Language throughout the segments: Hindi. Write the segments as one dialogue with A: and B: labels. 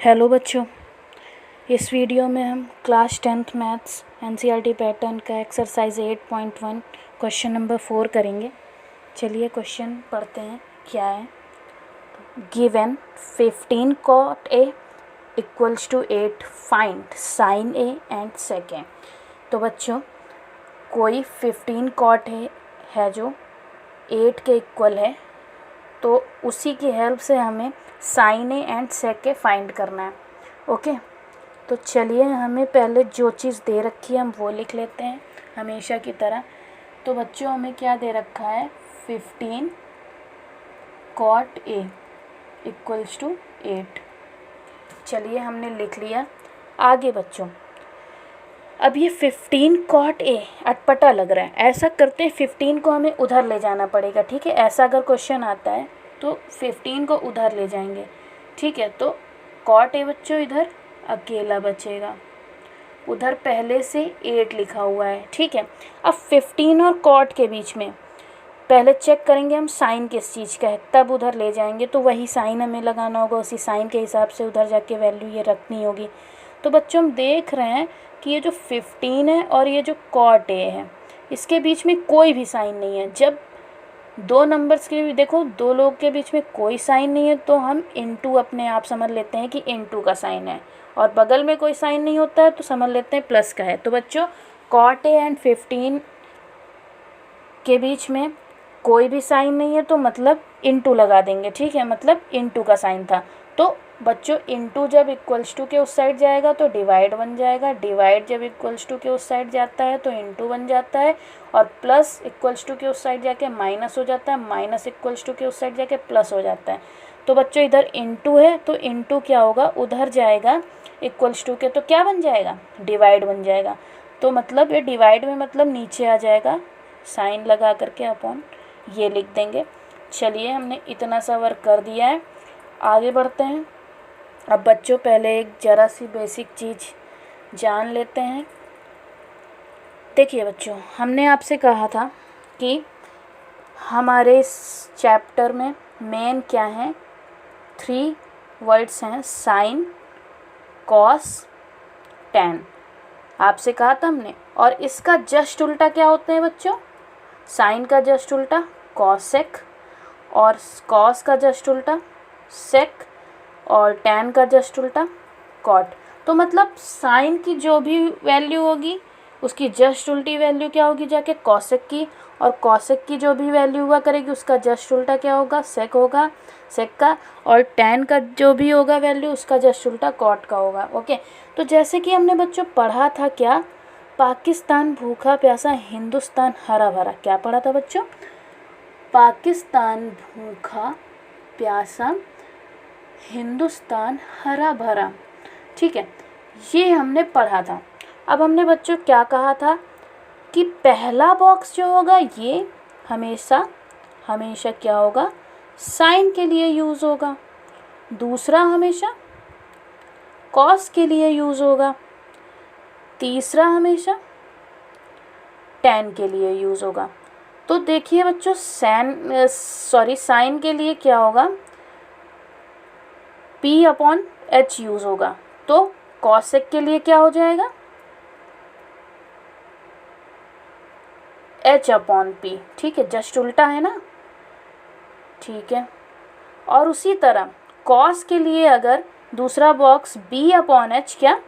A: हेलो बच्चों, इस वीडियो में हम class 10th maths NCERT pattern का एक्सरसाइज 8.1 क्वेश्चन नंबर 4 करेंगे। चलिए क्वेश्चन पढ़ते हैं। क्या है? Given 15 cot A equals to 8 find sine A and sec A। तो बच्चों, कोई 15 cot A है जो 8 के इक्वल है, तो उसी की हेल्प से हमें sine A and sec A find करना है। ओके, तो चलिए हमें पहले जो चीज़ दे रखी है हम वो लिख लेते हैं हमेशा की तरह। तो बच्चों, हमें क्या दे रखा है? 15 cot A इक्वल्स टू 8। चलिए हमने लिख लिया। आगे बच्चों, अब ये 15 cot A अटपटा लग रहा है। ऐसा करते हैं, 15 को हमें उधर ले जाना पड़ेगा। ठीक है, ऐसा अगर क्वेश्चन आता है तो 15 को उधर ले जाएंगे। ठीक है, तो cot A बच्चों इधर अकेला बचेगा, उधर पहले से 8 लिखा हुआ है। ठीक है, अब 15 और cot के बीच में पहले चेक करेंगे हम साइन किस चीज़ का है, तब उधर ले जाएंगे। तो वही साइन हमें लगाना होगा, उसी साइन के हिसाब से उधर जाके वैल्यू ये रखनी होगी। तो बच्चों, हम देख रहे हैं कि ये जो 15 है और ये जो cot A है, इसके बीच में कोई भी साइन नहीं है। जब दो नंबर्स के भी देखो, दो लोग के बीच में कोई साइन नहीं है, तो हम इनटू अपने आप समझ लेते हैं कि इनटू का साइन है, और बगल में कोई साइन नहीं होता है तो समझ लेते हैं प्लस का है। तो बच्चों, cot A एंड 15 के बीच में कोई भी साइन नहीं है, तो मतलब इनटू लगा देंगे। ठीक है, मतलब इनटू का साइन था। तो बच्चों, इनटू जब इक्वल्स टू के उस साइड जाएगा तो डिवाइड बन जाएगा, डिवाइड जब इक्वल्स टू के उस साइड जाता है तो इनटू बन जाता है, और प्लस इक्वल्स टू के उस साइड जाके माइनस हो जाता है, माइनस इक्वल्स टू के उस साइड जाके प्लस हो जाता है। तो बच्चों, इधर इनटू है तो इनटू क्या होगा? उधर जाएगा इक्वल्स टू के, तो क्या बन जाएगा? डिवाइड बन जाएगा। तो मतलब ये डिवाइड में मतलब नीचे आ जाएगा, साइन लगा करके अपॉन ये लिख देंगे। चलिए, हमने इतना सा वर्क कर दिया है, आगे बढ़ते हैं। अब बच्चों, पहले एक ज़रा सी बेसिक चीज़ जान लेते हैं। देखिए बच्चों, हमने आपसे कहा था कि हमारे इस चैप्टर में मेन क्या है? 3 वर्ड्स हैं, साइन, कॉस, टैन। आपसे कहा था हमने। और इसका जस्ट उल्टा क्या होते हैं बच्चों? साइन का जस्ट उल्टा कॉसेक, और कॉस का जस्ट उल्टा सेक, और टैन का जस्ट उल्टा कॉट। तो मतलब साइन की जो भी वैल्यू होगी उसकी जस्ट उल्टी वैल्यू क्या होगी? जाके कॉसेक की, और कॉसेक की जो भी वैल्यू हुआ करेगी उसका जस्ट उल्टा क्या होगा? सेक होगा, सेक का। और टैन का जो भी होगा वैल्यू उसका जस्ट उल्टा कॉट का होगा। ओके, तो जैसे कि हमने बच्चों पढ़ा था, क्या? पाकिस्तान भूखा प्यासा, हिंदुस्तान हरा भरा। क्या पढ़ा था बच्चों? पाकिस्तान भूखा प्यासा, हिंदुस्तान हरा भरा। ठीक है, ये हमने पढ़ा था। अब हमने बच्चों क्या कहा था कि पहला बॉक्स जो होगा ये हमेशा हमेशा क्या होगा? साइन के लिए यूज़ होगा, दूसरा हमेशा कॉस के लिए यूज़ होगा, तीसरा हमेशा टैन के लिए यूज़ होगा। तो देखिए बच्चों, साइन के लिए क्या होगा? P अपॉन H यूज़ होगा। तो कॉसेक के लिए क्या हो जाएगा? H upon P। ठीक है, जस्ट उल्टा है ना। ठीक है, और उसी तरह कॉस के लिए अगर दूसरा बॉक्स B अपॉन H, क्या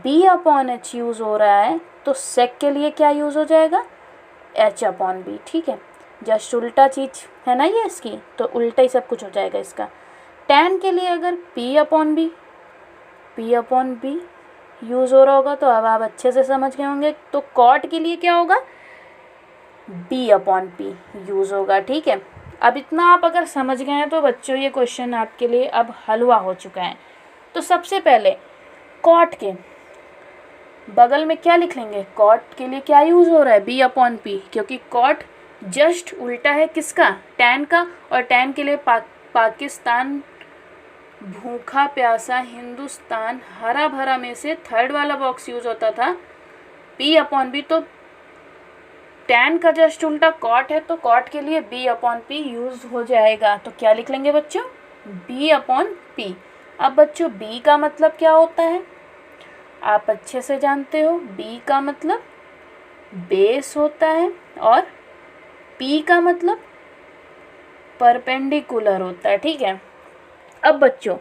A: B अपॉन H यूज़ हो रहा है, तो सेक के लिए क्या यूज़ हो जाएगा? H upon B। ठीक है, जस्ट उल्टा चीज़ है ना ये इसकी, तो उल्टा ही सब कुछ हो जाएगा इसका। टैन के लिए अगर P अपॉन B यूज़ हो रहा होगा, तो अब आप अच्छे से समझ गए होंगे। तो कॉट के लिए क्या होगा? B अपॉन P यूज़ होगा। ठीक है, अब इतना आप अगर समझ गए हैं तो बच्चों ये क्वेश्चन आपके लिए अब हलवा हो चुका है। तो सबसे पहले कॉट के बगल में क्या लिख लेंगे? कॉट के लिए क्या यूज़ हो रहा है? B अपॉन P, क्योंकि कॉट जस्ट उल्टा है किसका? टैन का। और टैन के लिए पाकिस्तान भूखा प्यासा, हिंदुस्तान हरा भरा में से थर्ड वाला बॉक्स यूज़ होता था P अपॉन B। तो टैन का जस्ट उल्टा कॉट है, तो कॉट के लिए B अपॉन P यूज़ हो जाएगा। तो क्या लिख लेंगे बच्चों? B upon P। अब बच्चों b का मतलब क्या होता है, आप अच्छे से जानते हो, b का मतलब बेस होता है और p का मतलब परपेंडिकुलर होता है, ठीक है। अब बच्चों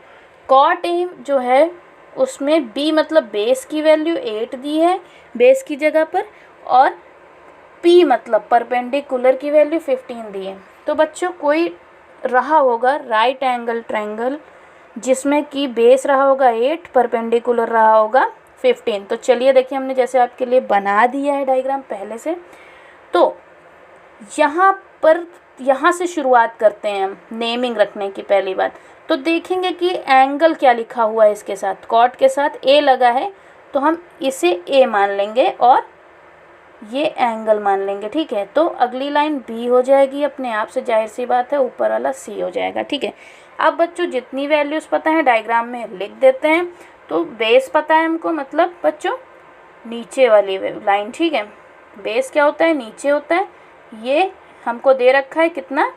A: कॉट ए जो है उसमें b मतलब बेस की वैल्यू 8 दी है बेस की जगह पर, और p मतलब परपेंडिकुलर की वैल्यू 15 दी है। तो बच्चों कोई रहा होगा राइट एंगल ट्रायंगल जिसमें कि बेस रहा होगा 8, परपेंडिकुलर रहा होगा 15। तो चलिए देखिए, हमने जैसे आपके लिए बना दिया है डायग्राम पहले से। तो यहाँ से शुरुआत करते हैं हम नेमिंग रखने की। पहली बात तो देखेंगे कि एंगल क्या लिखा हुआ है इसके साथ, कॉट के साथ ए लगा है तो हम इसे ए मान लेंगे और ये एंगल मान लेंगे, ठीक है। तो अगली लाइन बी हो जाएगी अपने आप से, जाहिर सी बात है, ऊपर वाला सी हो जाएगा, ठीक है। अब बच्चों जितनी वैल्यूज़ पता है डायग्राम में लिख देते हैं। तो बेस पता है हमको, मतलब बच्चों नीचे वाली लाइन, ठीक है। बेस क्या होता है, नीचे होता है। ये हमको दे रखा है कितना,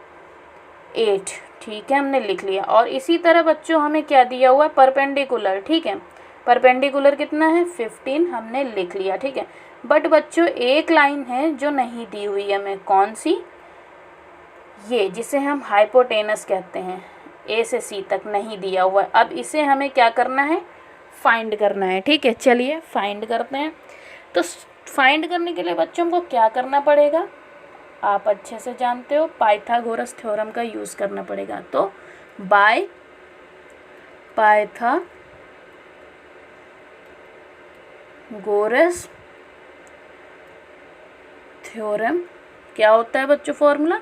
A: 8, ठीक है, हमने लिख लिया। और इसी तरह बच्चों हमें क्या दिया हुआ है, परपेंडिकुलर, ठीक है। परपेंडिकुलर कितना है, 15, हमने लिख लिया, ठीक है। बट बच्चों एक लाइन है जो नहीं दी हुई है हमें, कौन सी, ये जिसे हम हाइपोटेनस कहते हैं, ए से सी तक नहीं दिया हुआ है। अब इसे हमें क्या करना है, फाइंड करना है, ठीक है। चलिए फाइंड करते हैं। तो फाइंड करने के लिए बच्चों को क्या करना पड़ेगा, आप अच्छे से जानते हो, पाइथागोरस थ्योरम का यूज़ करना पड़ेगा। तो बाय पाइथागोरस थ्योरम क्या होता है बच्चों, फॉर्मूला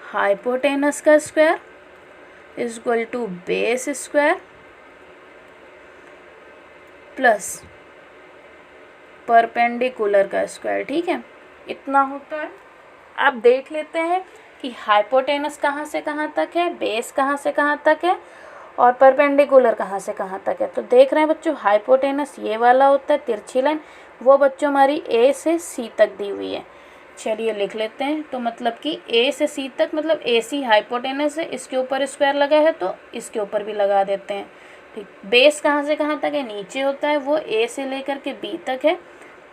A: हाइपोटेनस का square is equal to base square plus perpendicular का स्क्वायर, ठीक है। इतना होता है। आप देख लेते हैं कि हाइपोटेनस कहाँ से कहाँ तक है, बेस कहाँ से कहाँ तक है और परपेंडिकुलर कहाँ से कहाँ तक है। तो देख रहे हैं बच्चों, हाइपोटेनस ये वाला होता है तिरछी लाइन, वो बच्चों हमारी ए से सी तक दी हुई है। चलिए लिख लेते हैं। तो मतलब कि ए से सी तक मतलब ए सी हाइपोटेनस है, इसके ऊपर स्क्वायर लगा है तो इसके ऊपर भी लगा देते हैं, ठीक। बेस कहाँ से कहाँ तक है, नीचे होता है, वो ए से लेकर के बी तक है।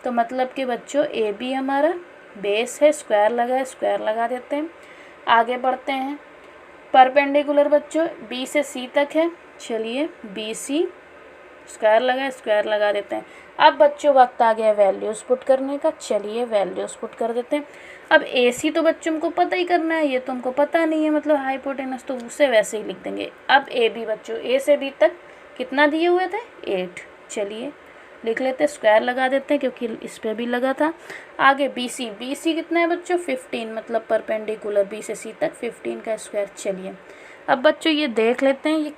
A: तो मतलब कि बच्चों ए बी हमारा बेस है, स्क्वायर लगा है, स्क्वायर लगा देते हैं। आगे बढ़ते हैं। परपेंडिकुलर बच्चों बी से सी तक है, चलिए बी सी स्क्वायर लगा है, स्क्वायर लगा देते हैं। अब बच्चों वक्त आ गया वैल्यूज़ पुट करने का, चलिए वैल्यूज़ पुट कर देते हैं। अब ए सी तो बच्चों को पता ही करना है, ये तो हमको पता नहीं है, मतलब हाइपोटेनस, तो उसे वैसे ही लिख देंगे। अब ए बी बच्चों ए से बी तक कितना दिए हुए थे, 8, चलिए लिख लेते हैं, स्क्वायर लगा देते हैं क्योंकि इस पर भी लगा था। आगे बी सी कितना है बच्चों, 15, मतलब परपेंडिकुलर बी से सी तक 15 का स्क्वायर। चलिए अब बच्चों ये देख लेते हैं ये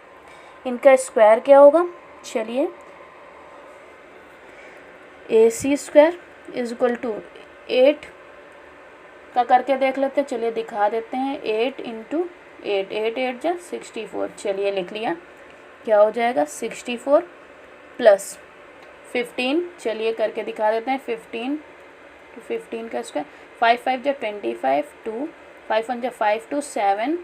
A: इनका स्क्वायर क्या होगा। चलिए ए सी स्क्वायर इज इक्वल टू 8 का करके देख लेते हैं, चलिए दिखा देते हैं। 8 इंटू 8, 8 8 जा 64, चलिए लिख लिया, क्या हो जाएगा 64 प्लस 15, चलिए करके दिखा देते हैं। 15 तो 15 का स्क्वायर, 5 5 जा 25, 2 5 1 जा 5 2 7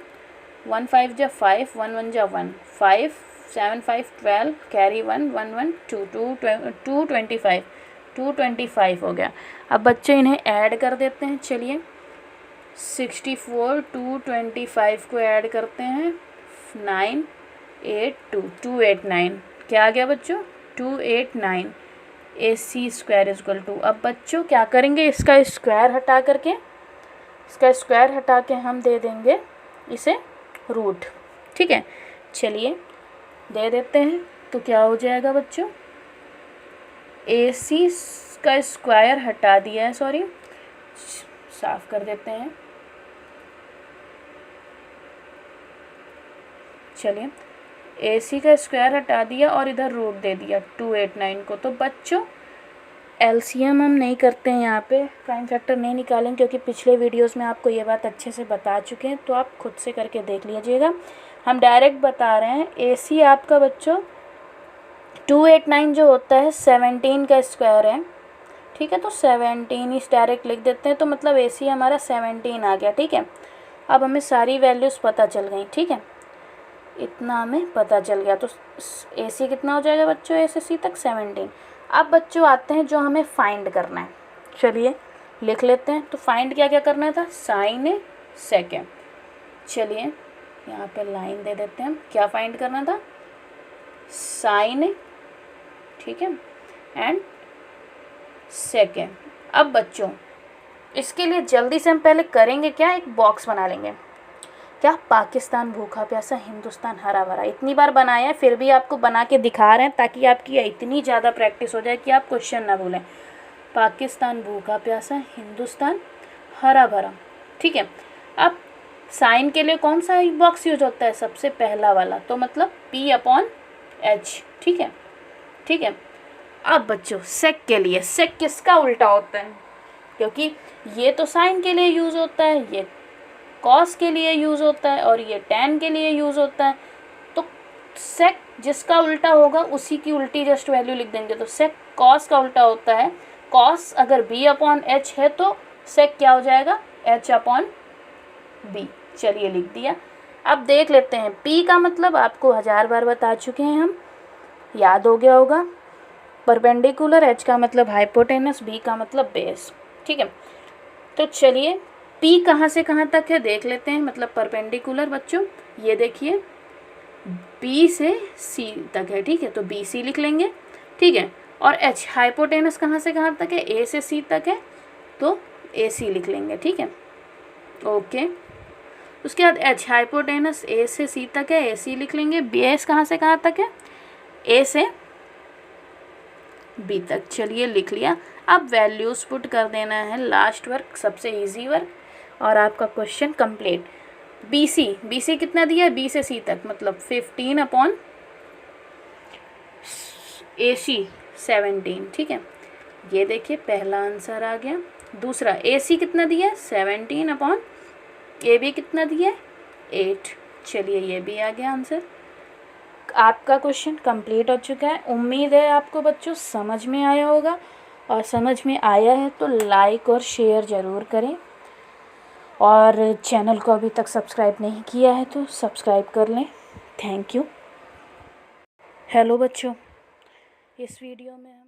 A: 1 5 जा 5 1 1 जा 1 5 7 5 12 कैरी 1 1 1 2 2 25 225 हो गया। अब बच्चों इन्हें ऐड कर देते हैं, चलिए 64 225 को ऐड करते हैं, 9 8 2 289, क्या आ गया बच्चों 289 ए सी स्क्वायर इज इक्वल टू। अब बच्चों क्या करेंगे, इसका स्क्वायर हटा के हम दे देंगे इसे रूट, ठीक है। चलिए दे देते हैं, तो क्या हो जाएगा बच्चों, ए सी का स्क्वायर हटा दिया है, सॉरी साफ कर देते हैं। चलिए ए सी का स्क्वायर हटा दिया और इधर रूट दे दिया 289 को। तो बच्चों एलसीएम हम नहीं करते हैं, यहाँ पे प्राइम फैक्टर नहीं निकालेंगे क्योंकि पिछले वीडियोस में आपको ये बात अच्छे से बता चुके हैं, तो आप खुद से करके देख लीजिएगा। हम डायरेक्ट बता रहे हैं, ए सी आपका बच्चों 289 जो होता है 17 का स्क्वायर है, ठीक है। तो 17 इस डायरेक्ट लिख देते हैं, तो मतलब ए सी हमारा 17 आ गया, ठीक है। अब हमें सारी वैल्यूज़ पता चल गई, ठीक है। इतना हमें पता चल गया। तो AC कितना हो जाएगा बच्चों, A से C तक 17। अब बच्चों आते हैं जो हमें फाइंड करना है, चलिए लिख लेते हैं। तो फाइंड क्या क्या करना था, साइन सेकेंड। चलिए यहाँ पे लाइन दे देते हैं हम, क्या फाइंड करना था, साइन, ठीक है, एंड सेकेंड। अब बच्चों इसके लिए जल्दी से हम पहले करेंगे क्या, एक बॉक्स बना लेंगे। क्या, पाकिस्तान भूखा प्यासा, हिंदुस्तान हरा भरा। इतनी बार बनाया है फिर भी आपको बना के दिखा रहे हैं ताकि आपकी इतनी ज़्यादा प्रैक्टिस हो जाए कि आप क्वेश्चन ना भूलें। पाकिस्तान भूखा प्यासा, हिंदुस्तान हरा भरा, ठीक है। अब साइन के लिए कौन सा बॉक्स यूज होता है, सबसे पहला वाला, तो मतलब P/H, ठीक है, ठीक है। अब बच्चों सेक के लिए, सेक किसका उल्टा होता है, क्योंकि ये तो साइन के लिए यूज़ होता है, ये कॉस के लिए यूज़ होता है और ये टैन के लिए यूज़ होता है। तो सेक जिसका उल्टा होगा उसी की उल्टी जस्ट वैल्यू लिख देंगे। तो सेक कॉस का उल्टा होता है, कॉस अगर B/H है तो सेक क्या हो जाएगा, H/B। चलिए लिख दिया। अब देख लेते हैं, P का मतलब आपको 1000 बार बता चुके हैं हम, याद हो गया होगा, परपेंडिकुलर, H का मतलब हाइपोटेनस, B का मतलब बेस, ठीक है। तो चलिए P कहाँ से कहाँ तक है देख लेते हैं, मतलब परपेंडिकुलर बच्चों, ये देखिए B से C तक है, ठीक है, तो BC लिख लेंगे, ठीक है। और H हाइपोटेनस कहाँ से कहाँ तक है, A से C तक है, तो AC लिख लेंगे, ठीक है, ओके। उसके बाद H हाइपोटेनस A से C तक है, AC लिख लेंगे। बेस कहाँ से कहाँ तक है, A से B तक, चलिए लिख लिया। अब वैल्यूज पुट कर देना है, लास्ट वर्क सबसे इजी वर्क, और आपका क्वेश्चन कंप्लीट। BC कितना दिया है, B से C तक, मतलब 15/AC 17, ठीक है। ये देखिए पहला आंसर आ गया। दूसरा AC कितना दिया है, 17/AB कितना दिया है, 8। चलिए ये भी आ गया आंसर। आपका क्वेश्चन कंप्लीट हो चुका है। उम्मीद है आपको बच्चों समझ में आया होगा, और समझ में आया है तो लाइक और शेयर ज़रूर करें, और चैनल को अभी तक सब्सक्राइब नहीं किया है तो सब्सक्राइब कर लें। Thank you. हेलो बच्चों, इस वीडियो में हम